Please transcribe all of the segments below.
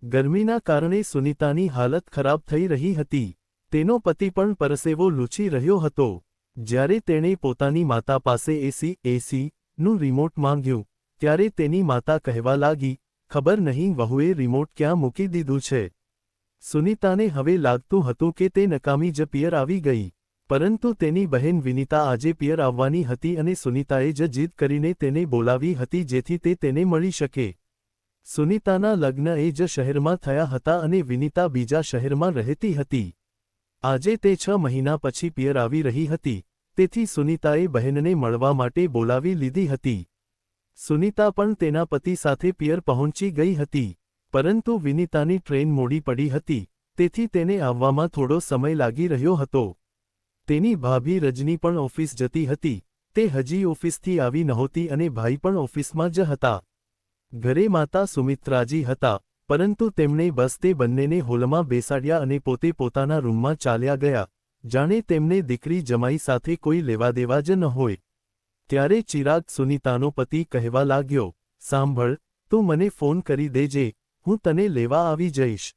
ગરમીના કારણે સુનીતાની હાલત ખરાબ થઈ રહી હતી। તેનો પતિ પણ પરસેવો લૂછી રહ્યો હતો। જ્યારે તેણે પોતાની માતા પાસે એસીનું રિમોટ માંગ્યું ત્યારે તેની માતા કહેવા લાગી, ખબર નહીં વહુએ રિમોટ ક્યાં મૂકી દીધું છે। સુનીતાને હવે લાગતું હતું કે તે નકામી જ પિયર આવી ગઈ, પરંતુ તેની બહેન વિનીતા આજે પિયર આવવાની હતી અને સુનીતાએ જ જીદ કરીને તેને બોલાવી હતી જેથી તે તેને મળી શકે। સુનીતાના લગ્ન એ જ શહેરમાં થયા હતા અને વિનીતા બીજા શહેરમાં રહેતી હતી। આજે તે 6 મહિના પછી પિયર આવી રહી હતી, તેથી સુનીતાએ બહેનને મળવા માટે બોલાવી લીધી હતી। સુનીતા પણ તેના પતિ સાથે પિયર પહોંચી ગઈ હતી, પરંતુ વિનીતાની ટ્રેન મોડી પડી હતી, તેથી તેને આવવામાં થોડો સમય લાગી રહ્યો હતો। તેની ભાભી રજની પણ ઓફિસ જતી હતી, તે હજી ઓફિસથી આવી નહોતી અને ભાઈ પણ ઓફિસમાં જ હતા। ઘરે માતા સુમિત્રાજી હતા, પરંતુ તેમણે બસ તે બંનેને હોલમાં બેસાડ્યા અને પોતે પોતાના રૂમમાં ચાલ્યા ગયા, જાણે તેમને દીકરી જમાઈ સાથે કોઈ લેવાદેવા જ ન હોય। ત્યારે ચિરાગ સુનીતાનો પતિ કહેવા લાગ્યો, સાંભળ, તું મને ફોન કરી દેજે, હું તને લેવા આવી જઈશ।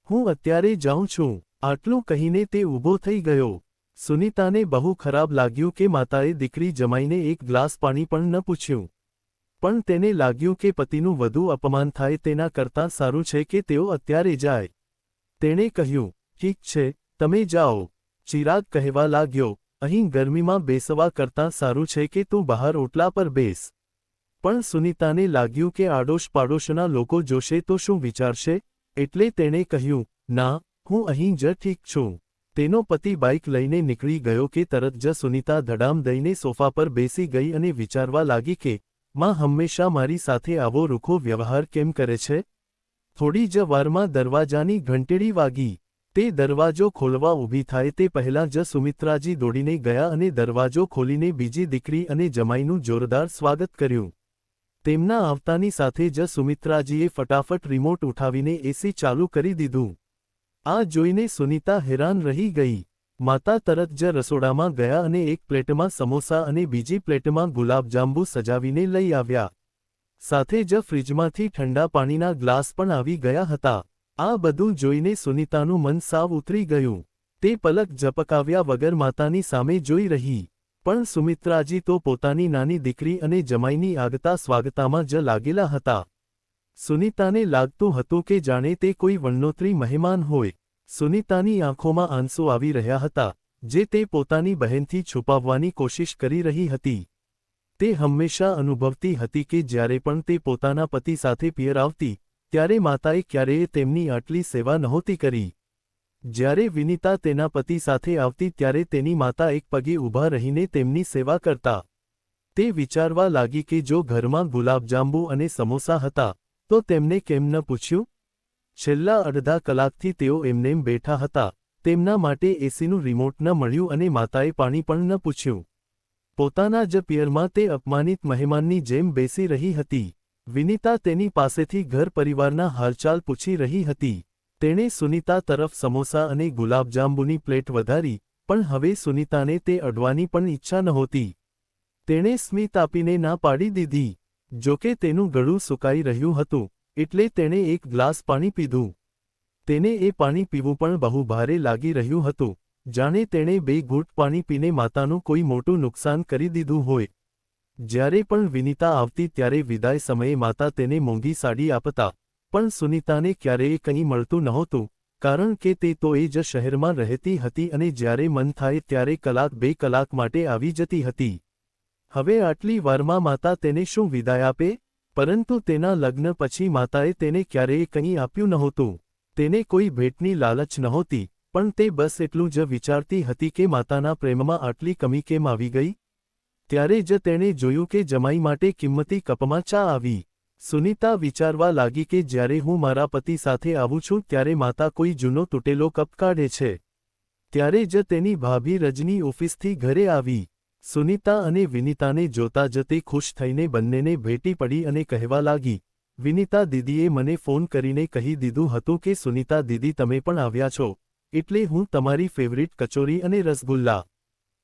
હું અત્યારે જાઉં છું। આટલું કહીને તે ઊભો થઈ ગયો। સુનીતાને બહુ ખરાબ લાગ્યું કે માતાએ દીકરી જમાઈને એક ગ્લાસ પાણી પણ ન પૂછ્યું, પણ તેને લાગ્યું કે પતિનું વધુ અપમાન થાય તેના કરતાં સારું છે કે તેઓ અત્યારે જાય। તેણે કહ્યું, ઠીક છે, તમે જાઓ। ચિરાગ કહેવા લાગ્યો, અહીં ગરમીમાં બેસવા કરતાં સારું છે કે તું બહાર ઓટલા પર બેસ। પણ સુનીતાને લાગ્યું કે આડોશ પાડોશના લોકો જોશે તો શું વિચારશે, એટલે તેણે કહ્યું, ના, હું અહીં જ ઠીક છું। તેનો પતિ બાઇક લઈને નીકળી ગયો કે તરત જ સુનીતા ધડામ દઈને સોફા પર બેસી ગઈ અને વિચારવા લાગી કે માં હંમેશા મારી સાથે આવો રૂખો વ્યવહાર કેમ કરે છે। થોડી જ વારમાં દરવાજાની ઘંટેડી વાગી। તે દરવાજો ખોલવા ઊભી થાય તે પહેલાં જ સુમિત્રાજી દોડીને ગયા અને દરવાજો ખોલીને બીજી દીકરી અને જમાઈનું જોરદાર સ્વાગત કર્યું। તેમના આવતાની સાથે જ સુમિત્રાજીએ ફટાફટ રિમોટ ઉઠાવીને એસી ચાલુ કરી દીધું। આ જોઈને સુનીતા હેરાન રહી ગઈ। માતા તરત જ રસોડામાં ગયા અને એક પ્લેટમાં સમોસા અને બીજી પ્લેટમાં ગુલાબજાંબુ સજાવીને લઈ આવ્યા। સાથે જ ફ્રિજમાંથી ઠંડા પાણીના ગ્લાસ પણ આવી ગયા હતા। આ બધું જોઈને સુનીતાનું મન સાવ ઉતરી ગયું। તે પલક ઝપકાવ્યા વગર માતાની સામે જોઈ રહી, પણ સુમિત્રાજી તો પોતાની નાની દીકરી અને જમાઈની આગતા સ્વાગતામાં જ લાગેલા હતા। સુનીતાને લાગતું હતું કે જાણે તે કોઈ વણનોતરી મહેમાન હોય। સુનીતાની આંખોમાં આંસુ આવી રહ્યા હતા, જે તે પોતાની બહેનથી છુપાવવાની કોશિશ કરી રહી હતી। તે હંમેશા અનુભવતી હતી કે જ્યારે પણ તે પોતાના પતિ સાથે પિયર આવતી, ત્યારે માતાએ ક્યારેય તેમની આટલી સેવા નહોતી કરી। જ્યારે વિનીતા તેના પતિ સાથે આવતી ત્યારે તેની માતા એક પગે ઊભા રહીને તેમની સેવા કરતા। તે વિચારવા લાગી કે જો ઘરમાં ગુલાબજાંબુ અને સમોસા હતા, તો તેમને કેમ ન પૂછ્યું। છેલ્લા અડધા કલાકથી તેઓ એમનેમ બેઠા હતા, તેમના માટે એસીનું રિમોટ ન મળ્યું અને માતાએ પાણી પણ ન પૂછ્યું। પોતાના જ પિયરમાં તે અપમાનિત મહેમાનની જેમ બેસી રહી હતી। વિનીતા તેની પાસેથી ઘર પરિવારના હાલચાલ પૂછી રહી હતી। તેણે સુનીતા તરફ સમોસા અને ગુલાબજાંબુની પ્લેટ વધારી, પણ હવે સુનીતાને તે અડવાની પણ ઈચ્છા નહોતી। તેણે સ્મિત આપીને ના પાડી દીધી। જોકે તેનું ગળું સુકાઈ રહ્યું હતું, એટલે તેણે એક ગ્લાસ પાણી પીધું। તેને એ પાણી પીવું પણ બહુ ભારે લાગી રહ્યું હતું, જાણે તેણે 2 ઘૂંટ પાણી પીને માતાનું કોઈ મોટું નુકસાન કરી દીધું હોય। જ્યારે પણ વિનીતા આવતી ત્યારે વિદાય સમયે માતા તેને મોંઘી સાડી આપતા, પણ સુનીતાને ક્યારેય કંઈ મળતું નહોતું, કારણ કે તે તો એ જ શહેરમાં રહેતી હતી અને જ્યારે મન થાય ત્યારે કલાક 2 કલાક માટે આવી જતી હતી। હવે આટલી વારમાં માતા તેને શું વિદાય આપે? પરંતુ તેના લગ્ન પછી માતાએ તેને ક્યારેય કંઈ આપ્યું નહોતું। તેને કોઈ ભેટની લાલચ નહોતી, પણ તે બસ એટલું જ વિચારતી હતી કે માતાના પ્રેમમાં આટલી કમી કેમ આવી ગઈ? ત્યારે જ તેણે જોયું કે જમાઈ માટે કિંમતી કપમાં ચા આવી। સુનીતા વિચારવા લાગી કે જ્યારે હું મારા પતિ સાથે આવું છું ત્યારે માતા કોઈ જૂનો તૂટેલો કપ કાઢે છે। ત્યારે જ તેની ભાભી રજની ઓફિસથી ઘરે આવી। સુનીતા અને વિનીતાને જોતા જ તે ખુશ થઈને બંનેને ભેટી પડી અને કહેવા લાગી, વિનીતા દીદીએ મને ફોન કરીને કહી દીધું હતું કે સુનીતા દીદી તમે પણ આવ્યા છો, એટલે હું તમારી ફેવરિટ કચોરી અને રસગુલ્લા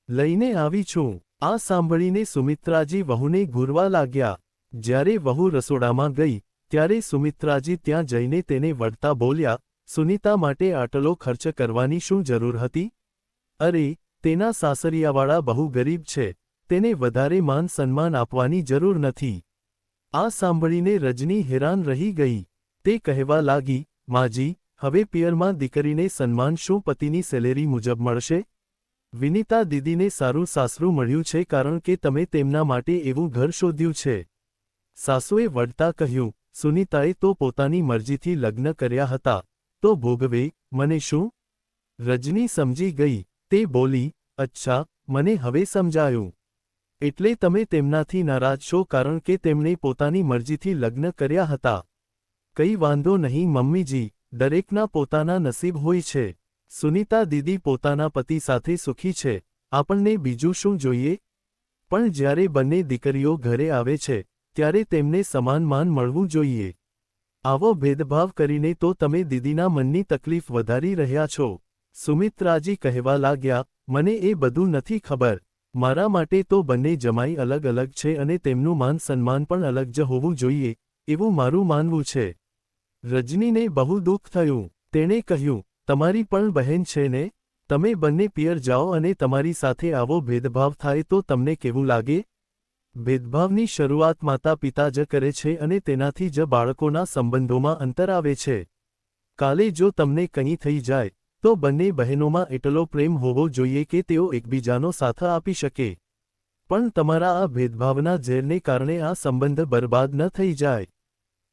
લઈને આવી છું। આ સાંભળીને સુમિત્રાજી વહુને ઘૂરવા લાગ્યા। જ્યારે વહુ રસોડામાં ગઈ, ત્યારે સુમિત્રાજી ત્યાં જઈને તેને વળતા બોલ્યા, સુનીતા માટે આટલો ખર્ચ કરવાની શું જરૂર હતી? અરે, તેના સાસરિયાવાળા બહુ ગરીબ છે, તેને વધારે માન સન્માન આપવાની જરૂર નથી. આ સાંભળીને રજની હેરાન રહી ગઈ. તે કહેવા લાગી, માજી, હવે પિયરમાં દીકરીને સન્માન શું પતિની સેલેરી મુજબ મળશે? વિનીતા દીદીને સારું સાસરું મળ્યું છે કારણ કે તમે તેમના માટે એવું ઘર શોધ્યું છે. સાસુએ વળતા કહ્યું, સુનીતાએ તો પોતાની મરજીથી લગ્ન કર્યા હતા, તો ભોગવે, મને શું? રજની સમજી ગઈ. તે બોલી, અચ્છા, મને હવે સમજાયું. એટલે તમે તેમનાથી નારાજ છો કારણ કે તેમણે પોતાની મરજીથી લગ્ન કર્યા હતા. કંઈ વાંધો નહીં મમ્મીજી, દરેકના પોતાના નસીબ હોય છે. સુનીતા દીદી પોતાના પતિ સાથે સુખી છે, આપણને બીજું શું જોઈએ? પણ જ્યારે બંને દીકરીઓ ઘરે આવે છે, ત્યારે તેમને સમાન માન મળવું જોઈએ. આવો ભેદભાવ કરીને તો તમે દીદીના મનની તકલીફ વધારી રહ્યા છો. સુમિત્રાજી કહેવા લાગ્યા, મને એ બધું નથી ખબર. મારા માટે તો બંને જમાઈ અલગ અલગ છે અને તેમનું માન સન્માન પણ અલગ જ હોવું જોઈએ, એવું મારું માનવું છે. રજનીને બહુ દુઃખ થયું. તેણે કહ્યું, તમારી પણ બહેન છે ને? તમે બંને પિયર જાઓ અને તમારી સાથે આવો ભેદભાવ થાય તો તમને કેવું લાગે? ભેદભાવની શરૂઆત માતા પિતા જ કરે છે અને તેનાથી જ બાળકોના સંબંધોમાં અંતર આવે છે. કાલે જો તમને કંઈ થઈ જાય, તો બંને બહેનોમાં એટલો પ્રેમ હોવો જોઈએ કે તેઓ એકબીજાનો સાથ આપી શકે. પણ તમારા આ ભેદભાવના ઝેરને કારણે આ સંબંધ બરબાદ ન થઈ જાય.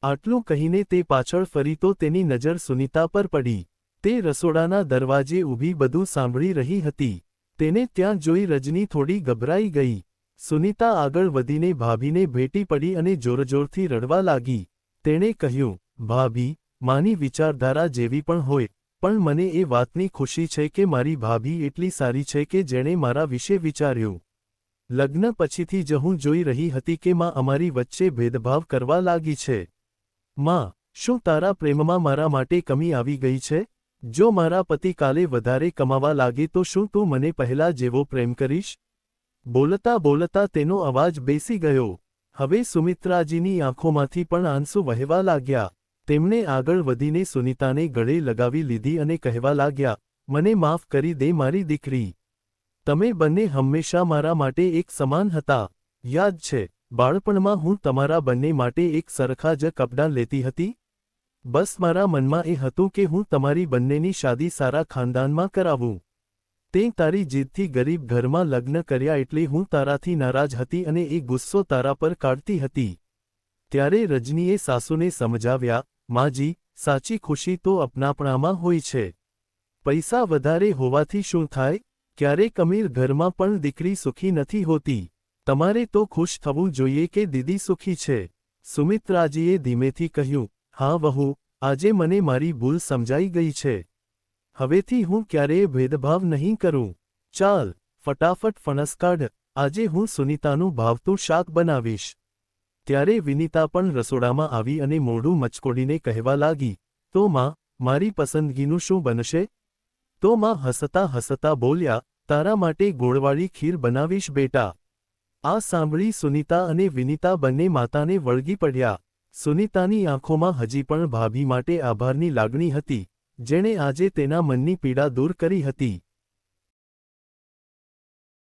આટલું કહીને તે પાછળ ફરી તો તેની નજર સુનીતા પર પડી. તે રસોડાના દરવાજે ઊભી બધું સાંભળી રહી હતી. તેને ત્યાં જોઈ રજની થોડી ગભરાઈ ગઈ. સુનીતા આગળ વધીને ભાભીને ભેટી પડી અને જોરજોરથી રડવા લાગી. તેણે કહ્યું, ભાભી, માની વિચારધારા જેવી પણ હોય, પણ મને એ વાતની ખુશી છે કે મારી ભાભી એટલી સારી છે કે જેણે મારા વિશે વિચાર્યું. લગ્ન પછીથી જ હું જોઈ રહી હતી કે માં અમારી વચ્ચે ભેદભાવ કરવા લાગી છે. માં, શું તારા પ્રેમમાં મારા માટે કમી આવી ગઈ છે? જો મારા પતિ કાલે વધારે કમાવા લાગે તો શું તું મને પહેલા જેવો પ્રેમ કરીશ? બોલતા બોલતા તેનો અવાજ બેસી ગયો. હવે સુમિત્રાજીની આંખોમાંથી પણ આંસુ વહેવા લાગ્યા. તેમણે આગળ વધીને સુનીતાને ગળે લગાવી લીધી અને કહેવા લાગ્યા, મને માફ કરી દે મારી દીકરી. તમે બંને હંમેશા મારા માટે એક સમાન હતા. યાદ છે, બાળપણમાં હું તમારા બંને માટે એક સરખા જ કપડાં લેતી હતી? બસ મારા મનમાં એ હતું કે હું તમારી બંનેની શાદી સારા ખાનદાનમાં કરાવું. તે તારી જીદથી ગરીબ ઘરમાં લગ્ન કર્યા એટલે હું તારાથી નારાજ હતી અને એ ગુસ્સો તારા પર કાઢતી હતી. ત્યારે રજનીએ સાસુને સમજાવ્યા, માજી, સાચી ખુશી તો અપનાપણામાં હોય છે. પૈસા વધારે હોવાથી શું થાય? ક્યારેક અમીર ઘરમાં પણ દીકરી સુખી નથી હોતી. તમારે તો ખુશ થવું જોઈએ કે દીદી સુખી છે. સુમિત્રાજીએ ધીમેથી કહ્યું, હા વહુ, આજે મને મારી ભૂલ સમજાઈ ગઈ છે. હવેથી હું ક્યારેય ભેદભાવ નહીં કરું. ચાલ, ફટાફટ ફણસ કાઢ, આજે હું સુનીતાનું ભાવતું શાક બનાવીશ. ત્યારે વિનીતા પણ રસોડામાં આવી અને મોઢું મચકોડીને કહેવા લાગી, તો માં, મારી પસંદગીનું શું બનશે? તો માં હસતા હસતા બોલ્યા, તારા માટે ગોળવાળી ખીર બનાવીશ બેટા. આ સાંભળી સુનીતા અને વિનીતા બંને માતાને વળગી પડ્યા. સુનીતાની આંખોમાં હજી પણ ભાભી માટે આભારની લાગણી હતી, જેણે આજે તેના મનની પીડા દૂર કરી હતી.